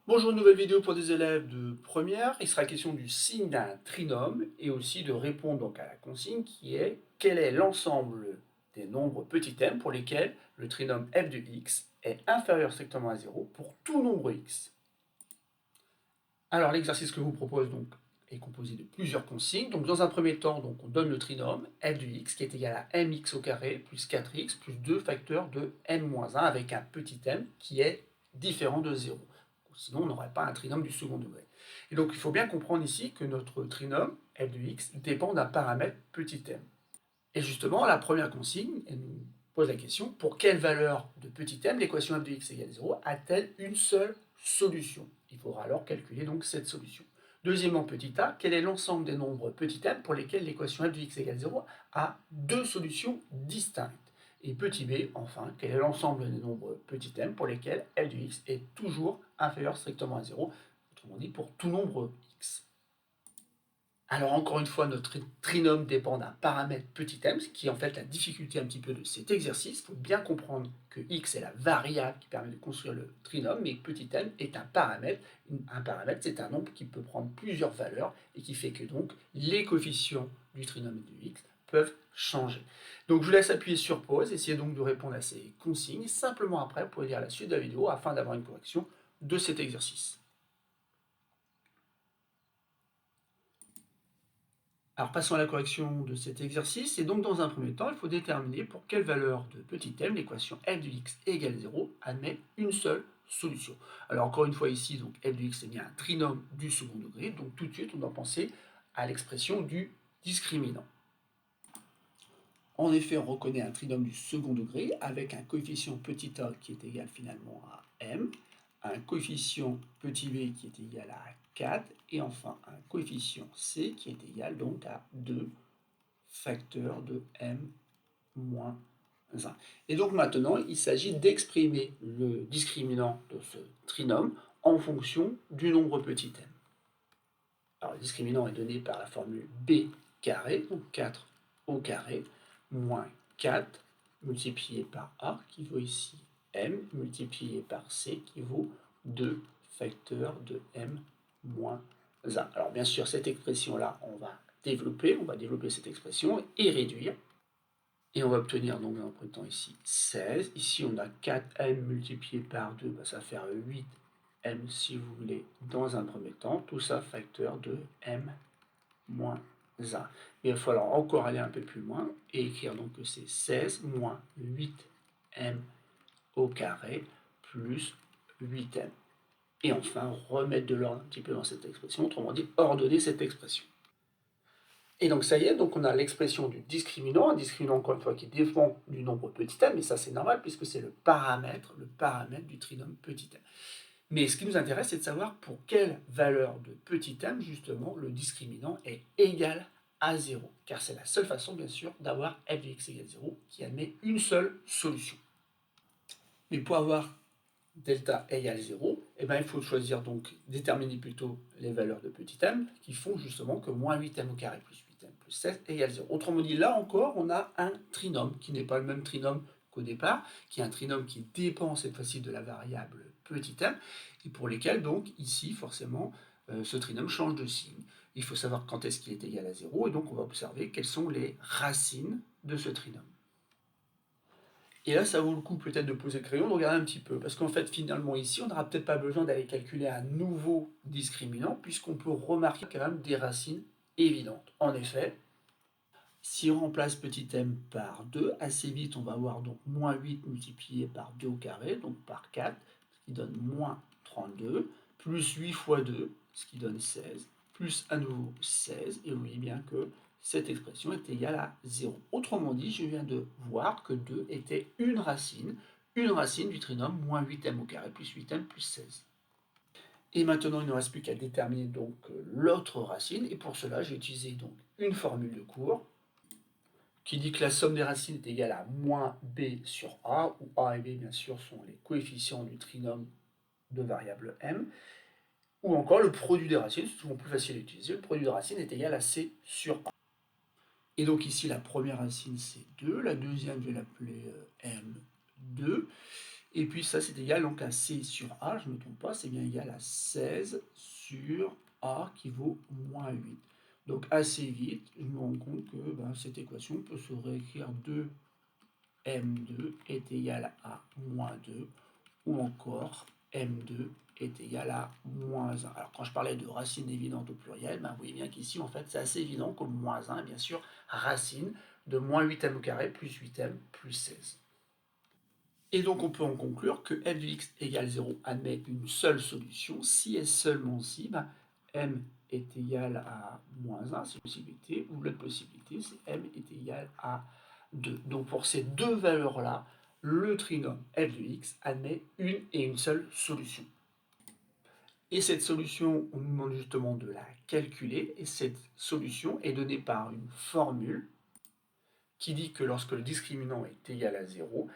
Bonjour, nouvelle vidéo pour des élèves de première. Il sera question du signe d'un trinôme et aussi de répondre donc à la consigne qui est quel est l'ensemble des nombres petits m pour lesquels le trinôme f de x est inférieur strictement à 0 pour tout nombre x. Alors l'exercice que je vous propose donc est composé de plusieurs consignes. Donc dans un premier temps, donc, on donne le trinôme f de x qui est égal à mx au carré plus 4x plus 2 facteurs de m-1 avec un petit m qui est différent de 0. Sinon, on n'aurait pas un trinôme du second degré. Et donc, il faut bien comprendre ici que notre trinôme, f de x, dépend d'un paramètre petit m. Et justement, la première consigne, elle nous pose la question, pour quelle valeur de petit m l'équation f de x égale 0 a-t-elle une seule solution? Il faudra alors calculer donc cette solution. Deuxièmement, petit a, quel est l'ensemble des nombres petit m pour lesquels l'équation f de x égale 0 a deux solutions distinctes? Et petit b, enfin, quel est l'ensemble des nombres petit m pour lesquels f de x est toujours inférieur strictement à 0, autrement dit pour tout nombre x. Alors encore une fois, notre trinôme dépend d'un paramètre petit m, ce qui est en fait la difficulté un petit peu de cet exercice. Il faut bien comprendre que x est la variable qui permet de construire le trinôme, mais petit m est un paramètre. Un paramètre, c'est un nombre qui peut prendre plusieurs valeurs et qui fait que donc les coefficients du trinôme de x peuvent changer. Donc je vous laisse appuyer sur pause, essayez donc de répondre à ces consignes. Simplement après, vous pouvez lire la suite de la vidéo afin d'avoir une correction de cet exercice. Alors passons à la correction de cet exercice. Et donc dans un premier temps, il faut déterminer pour quelle valeur de petit m l'équation f de x égale 0 admet une seule solution. Alors encore une fois ici, donc f de x est bien un trinôme du second degré. Donc tout de suite, on doit penser à l'expression du discriminant. En effet, on reconnaît un trinôme du second degré avec un coefficient petit a qui est égal finalement à m, un coefficient petit b qui est égal à 4 et enfin un coefficient c qui est égal donc à 2 facteurs de m moins 1. Et donc maintenant, il s'agit d'exprimer le discriminant de ce trinôme en fonction du nombre petit m. Alors le discriminant est donné par la formule b carré, donc 4 au carré, moins 4 multiplié par a, qui vaut ici m, multiplié par c, qui vaut 2 facteurs de m moins 1. Alors bien sûr, cette expression-là, on va développer cette expression et réduire. Et on va obtenir donc en premier temps ici 16. Ici, on a 4m multiplié par 2, ça va faire 8m si vous voulez dans un premier temps. Tout ça facteur de m moins 1. Mais il va falloir encore aller un peu plus loin et écrire donc que c'est 16 moins 8m au carré plus 8m. Et enfin, remettre de l'ordre un petit peu dans cette expression, autrement dit, ordonner cette expression. Et donc ça y est, donc on a l'expression du discriminant, un discriminant encore une fois qui dépend du nombre petit m, mais ça c'est normal puisque c'est le paramètre du trinôme petit m. Mais ce qui nous intéresse, c'est de savoir pour quelle valeur de petit m, justement, le discriminant est égal à 0. Car c'est la seule façon, bien sûr, d'avoir f de x égale 0 qui admet une seule solution. Mais pour avoir delta égale 0, eh bien, il faut choisir donc, déterminer plutôt les valeurs de petit m qui font justement que moins 8m au carré plus 8m plus 16 égale 0. Autrement dit, là encore, on a un trinôme qui n'est pas le même trinôme qu'au départ, qui est un trinôme qui dépend cette fois-ci de la variable petit m, et pour lesquels donc ici forcément ce trinôme change de signe. Il faut savoir quand est-ce qu'il est égal à 0, et donc on va observer quelles sont les racines de ce trinôme. Et là, ça vaut le coup peut-être de poser le crayon, de regarder un petit peu, parce qu'en fait, finalement, ici, on n'aura peut-être pas besoin d'aller calculer un nouveau discriminant, puisqu'on peut remarquer quand même des racines évidentes. En effet, si on remplace petit m par 2, assez vite, on va avoir donc moins 8 multiplié par 2 au carré, donc par 4, ce qui donne moins 32, plus 8 fois 2, ce qui donne 16, plus à nouveau 16, et vous voyez bien que cette expression est égale à 0. Autrement dit, je viens de voir que 2 était une racine du trinôme moins 8m au carré plus 8m plus 16. Et maintenant, il ne reste plus qu'à déterminer donc l'autre racine, et pour cela, j'ai utilisé donc une formule de cours qui dit que la somme des racines est égale à moins b sur a, où a et b, bien sûr, sont les coefficients du trinôme de variable m, ou encore le produit des racines, c'est souvent plus facile à utiliser, le produit des racines est égal à c sur a. Et donc ici, la première racine, c'est 2, la deuxième, je vais l'appeler m2, Et puis ça, c'est égal donc à C sur A, je ne me trompe pas, c'est bien égal à 16 sur A qui vaut moins 8. Donc assez vite, je me rends compte que cette équation peut se réécrire 2m2 est égal à moins 2, ou encore m2 est égal à moins 1. Alors quand je parlais de racine évidente au pluriel, vous voyez bien qu'ici en fait c'est assez évident que moins 1 est bien sûr racine de moins 8m au carré plus 8m plus 16. Et donc on peut en conclure que f de x égale 0 admet une seule solution si et seulement si m est égal à moins 1, c'est une possibilité, ou l'autre possibilité c'est m est égal à 2. Donc pour ces deux valeurs-là, le trinôme f de x admet une et une seule solution. Et cette solution, on nous demande justement de la calculer, et cette solution est donnée par une formule qui dit que lorsque le discriminant est égal à 0,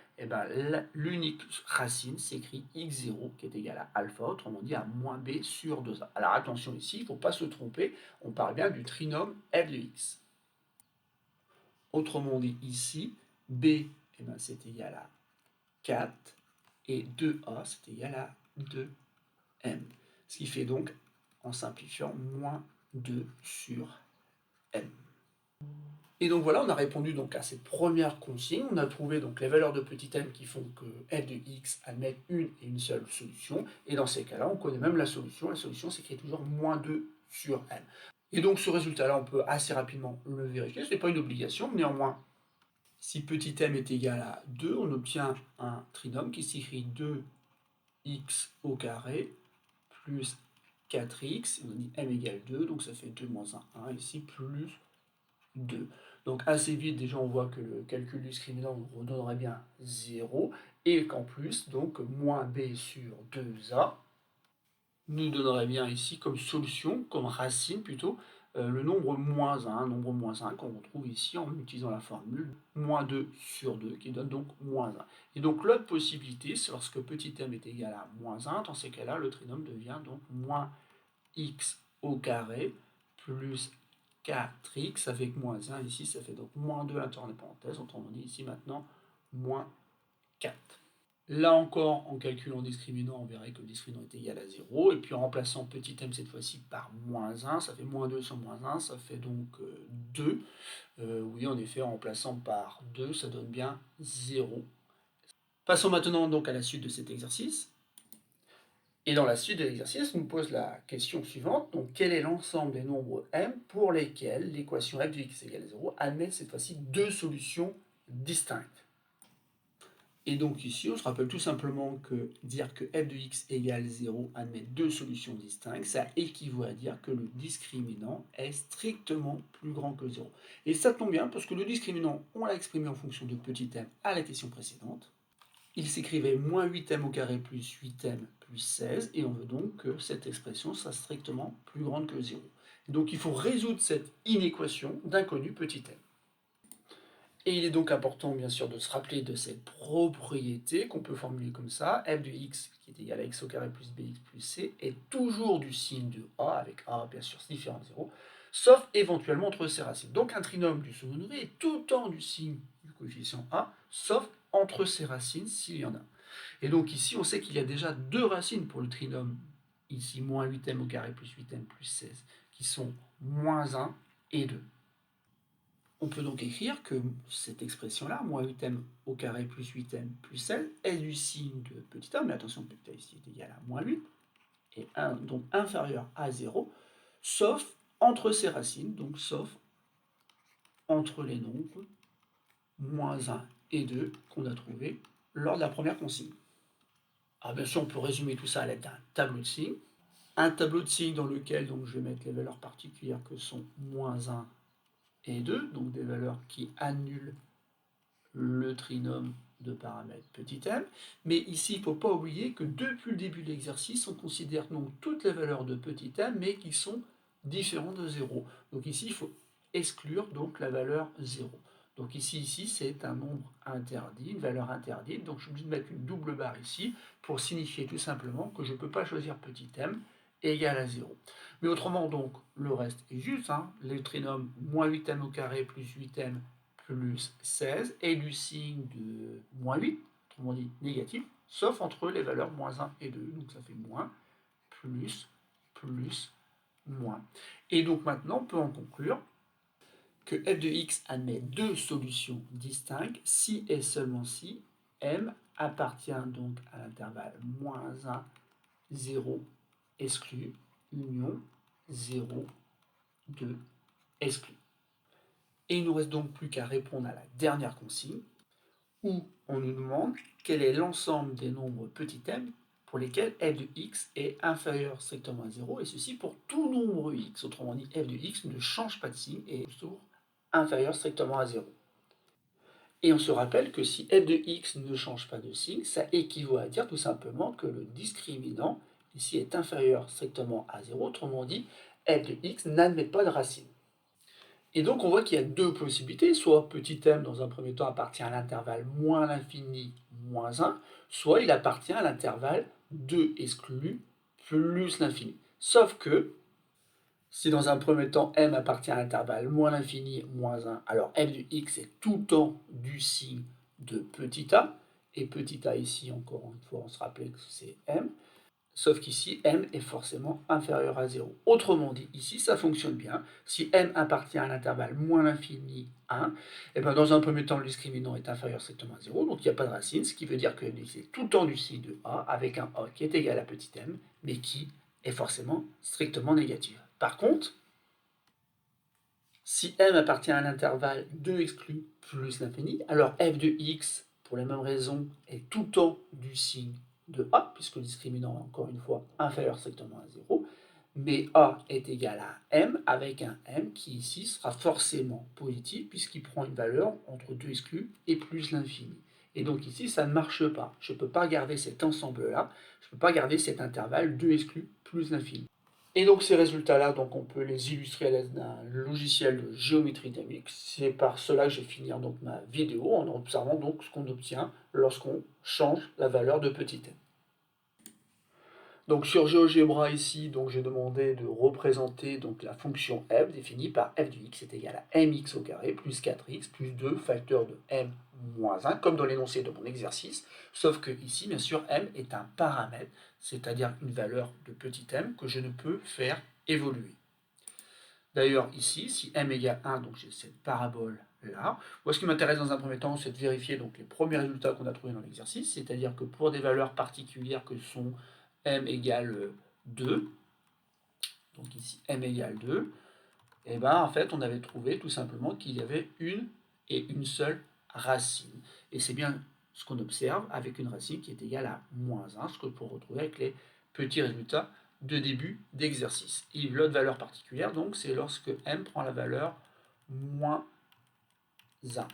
l'unique racine s'écrit x0 qui est égal à alpha, autrement dit à moins b sur 2a. Alors attention ici, il ne faut pas se tromper, on parle bien du trinôme f de x. Autrement dit ici, b c'est égal à 4 et 2a c'est égal à 2m. Ce qui fait donc, en simplifiant, moins 2 sur m. Et donc voilà, on a répondu donc à cette première consigne. On a trouvé donc les valeurs de petit m qui font que f de x admet une et une seule solution. Et dans ces cas-là, on connaît même la solution. La solution s'écrit toujours moins 2 sur m. Et donc ce résultat-là, on peut assez rapidement le vérifier. Ce n'est pas une obligation, mais néanmoins, si petit m est égal à 2, on obtient un trinôme qui s'écrit 2x au carré plus 4x. On dit m égale 2, donc ça fait 2 moins 1, 1 ici, plus 2. Donc assez vite, déjà, on voit que le calcul du discriminant nous redonnerait bien 0, et qu'en plus, donc, moins b sur 2a nous donnerait bien ici comme solution, comme racine plutôt, le nombre moins 1, nombre moins 1 qu'on retrouve ici en utilisant la formule moins 2 sur 2, qui donne donc moins 1. Et donc l'autre possibilité, c'est lorsque petit m est égal à moins 1, dans ces cas-là, le trinôme devient donc moins x au carré plus 4x avec moins 1, ici ça fait donc moins 2 à l'intérieur des parenthèses, autrement dit ici maintenant moins 4. Là encore, en calculant le discriminant, on verrait que le discriminant est égal à 0, et puis en remplaçant petit m cette fois-ci par moins 1, ça fait moins 2 sur moins 1, ça fait donc 2. Oui, en effet, en remplaçant par 2, ça donne bien 0. Passons maintenant donc à la suite de cet exercice. Et dans la suite de l'exercice, on nous pose la question suivante. Donc, quel est l'ensemble des nombres m pour lesquels l'équation f de x égale 0 admet cette fois-ci deux solutions distinctes? Et donc ici, on se rappelle tout simplement que dire que f de x égale 0 admet deux solutions distinctes, ça équivaut à dire que le discriminant est strictement plus grand que 0. Et ça tombe bien parce que le discriminant, on l'a exprimé en fonction de petit m à la question précédente. Il s'écrivait moins 8m au carré plus 8m plus 16, et on veut donc que cette expression soit strictement plus grande que 0. Donc il faut résoudre cette inéquation d'inconnu petit m. Et il est donc important bien sûr de se rappeler de cette propriété qu'on peut formuler comme ça, f de x qui est égal à x au carré plus bx plus c est toujours du signe de a, avec a bien sûr différent de 0, sauf éventuellement entre ses racines. Donc un trinôme du second degré est tout le temps du signe du coefficient a, sauf entre ses racines s'il y en a. Et donc ici on sait qu'il y a déjà deux racines pour le trinôme, ici moins 8m au carré plus 8m plus 16, qui sont moins 1 et 2. On peut donc écrire que cette expression-là, moins 8m au carré plus 8m plus 16, est du signe de petit a, mais attention, petit a ici est égal à moins 8, et donc inférieur à 0, sauf entre ses racines, donc sauf entre les nombres moins 1 et 2 qu'on a trouvé lors de la première consigne. Alors bien sûr, on peut résumer tout ça à l'aide d'un tableau de signes. Un tableau de signes dans lequel donc, je vais mettre les valeurs particulières que sont moins 1 et 2, donc des valeurs qui annulent le trinôme de paramètres petit m. Mais ici, il ne faut pas oublier que depuis le début de l'exercice, on considère donc toutes les valeurs de petit m, mais qui sont différentes de 0. Donc ici, il faut exclure donc la valeur 0. Donc ici c'est un nombre interdit, une valeur interdite. Donc je suis obligé de mettre une double barre ici pour signifier tout simplement que je ne peux pas choisir petit m égal à 0. Mais autrement, donc, le reste est juste. Le trinôme moins 8m au carré plus 8m plus 16 est du signe de moins 8, autrement dit négatif, sauf entre les valeurs moins 1 et 2. Donc ça fait moins, plus, moins. Et donc maintenant, on peut en conclure que f de x admet deux solutions distinctes si et seulement si m appartient donc à l'intervalle moins 1, 0, exclu, union, 0, 2, exclu. Et il ne nous reste donc plus qu'à répondre à la dernière consigne, où on nous demande quel est l'ensemble des nombres petit m pour lesquels f de x est inférieur strictement à 0, et ceci pour tout nombre x. Autrement dit, f de x ne change pas de signe et est toujours inférieur strictement à 0. Et on se rappelle que si f de x ne change pas de signe, ça équivaut à dire tout simplement que le discriminant ici est inférieur strictement à 0, autrement dit, f de x n'admet pas de racine. Et donc on voit qu'il y a deux possibilités, soit petit m dans un premier temps appartient à l'intervalle moins l'infini moins 1, soit il appartient à l'intervalle 2 exclu plus l'infini. Sauf que si dans un premier temps m appartient à l'intervalle moins l'infini moins 1, alors f de x est tout le temps du signe de petit a, et petit a ici encore une fois on se rappelle que c'est m, sauf qu'ici, m est forcément inférieur à 0. Autrement dit, ici, ça fonctionne bien. Si m appartient à l'intervalle moins l'infini 1, et bien dans un premier temps, le discriminant est inférieur strictement à 0, donc il n'y a pas de racine, ce qui veut dire que c'est tout le temps du signe de a, avec un a qui est égal à petit m, mais qui est forcément strictement négatif. Par contre, si m appartient à l'intervalle 2 exclu plus l'infini, alors f de x, pour les mêmes raisons, est tout le temps du signe de a, puisque le discriminant est encore une fois inférieur strictement à 0, mais a est égal à m, avec un m qui ici sera forcément positif, puisqu'il prend une valeur entre 2 exclus et plus l'infini. Et donc ici, ça ne marche pas. Je ne peux pas garder cet ensemble-là, je ne peux pas garder cet intervalle 2 exclus plus l'infini. Et donc ces résultats-là, donc on peut les illustrer à l'aide d'un logiciel de géométrie dynamique. C'est par cela que je vais finir donc ma vidéo en observant donc ce qu'on obtient lorsqu'on change la valeur de petit m. Donc sur GeoGebra ici, donc j'ai demandé de représenter donc la fonction f définie par f de x est égal à mx au carré plus 4x plus 2 facteur de m moins 1, comme dans l'énoncé de mon exercice, sauf que ici, bien sûr, m est un paramètre, c'est-à-dire une valeur de petit m que je ne peux faire évoluer. D'ailleurs, ici, si m égale 1, donc j'ai cette parabole-là. Moi, ce qui m'intéresse dans un premier temps, c'est de vérifier donc, les premiers résultats qu'on a trouvés dans l'exercice, c'est-à-dire que pour des valeurs particulières que sont m égale 2, donc ici m égale 2, et bien en fait on avait trouvé tout simplement qu'il y avait une et une seule racine. Et c'est bien ce qu'on observe avec une racine qui est égale à moins 1, ce que l'on peut retrouver avec les petits résultats de début d'exercice. Et l'autre valeur particulière, donc, c'est lorsque m prend la valeur moins 1.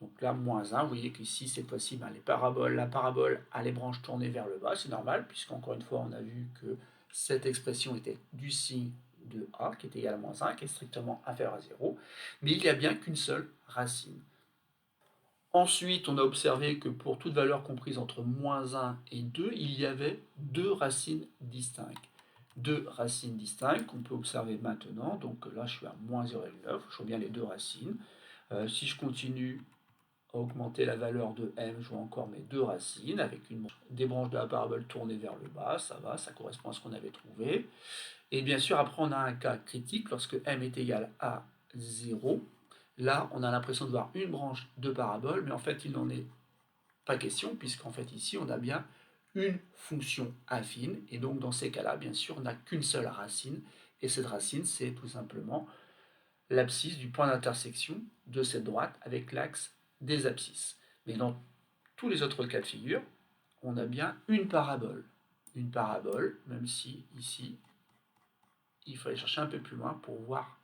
Donc là, moins 1, vous voyez qu'ici, cette fois-ci, ben, la parabole a les branches tournées vers le bas, c'est normal, puisqu'encore une fois, on a vu que cette expression était du signe de a, qui est égal à moins 1, qui est strictement inférieur à 0, mais il n'y a bien qu'une seule racine. Ensuite, on a observé que pour toute valeur comprise entre moins 1 et 2, il y avait deux racines distinctes. Deux racines distinctes qu'on peut observer maintenant, donc là, je suis à moins 0,9, je vois bien les deux racines. Si je continue à augmenter la valeur de m, je vois encore mes deux racines, avec des branches de la parabole tournées vers le bas, ça va, ça correspond à ce qu'on avait trouvé. Et bien sûr, après, on a un cas critique, lorsque m est égal à 0, là, on a l'impression de voir une branche de parabole, mais en fait, il n'en est pas question, puisqu'en fait, ici, on a bien une fonction affine, et donc dans ces cas-là, bien sûr, on n'a qu'une seule racine, et cette racine, c'est tout simplement l'abscisse du point d'intersection de cette droite avec l'axe des abscisses. Mais dans tous les autres cas de figure, on a bien une parabole. Une parabole, même si ici, il faut aller chercher un peu plus loin pour voir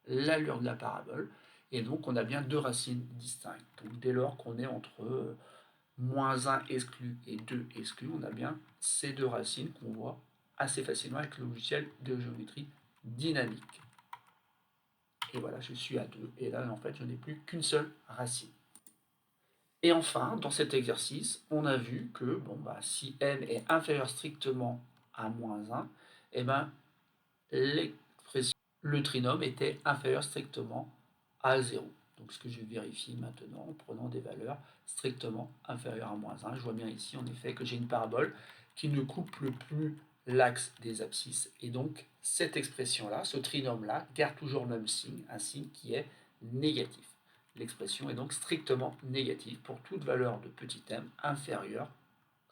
l'allure de la parabole. Et donc, on a bien deux racines distinctes. Donc, dès lors qu'on est entre moins 1 exclu et 2 exclu, on a bien ces deux racines qu'on voit assez facilement avec le logiciel de géométrie dynamique. Et voilà, je suis à 2. Et là, en fait, je n'ai plus qu'une seule racine. Et enfin, dans cet exercice, on a vu que bon, si m est inférieur strictement à moins 1, et ben, l'expression, le trinôme était inférieur strictement à 0. Donc ce que je vais vérifier maintenant en prenant des valeurs strictement inférieures à -1, je vois bien ici en effet que j'ai une parabole qui ne couple plus l'axe des abscisses. Et donc cette expression-là, ce trinôme-là, garde toujours le même signe, un signe qui est négatif. L'expression est donc strictement négative pour toute valeur de petit m inférieure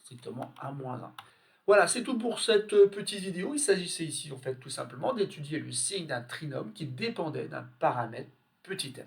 strictement à -1. Voilà, c'est tout pour cette petite vidéo. Il s'agissait ici en fait tout simplement d'étudier le signe d'un trinôme qui dépendait d'un paramètre petit m.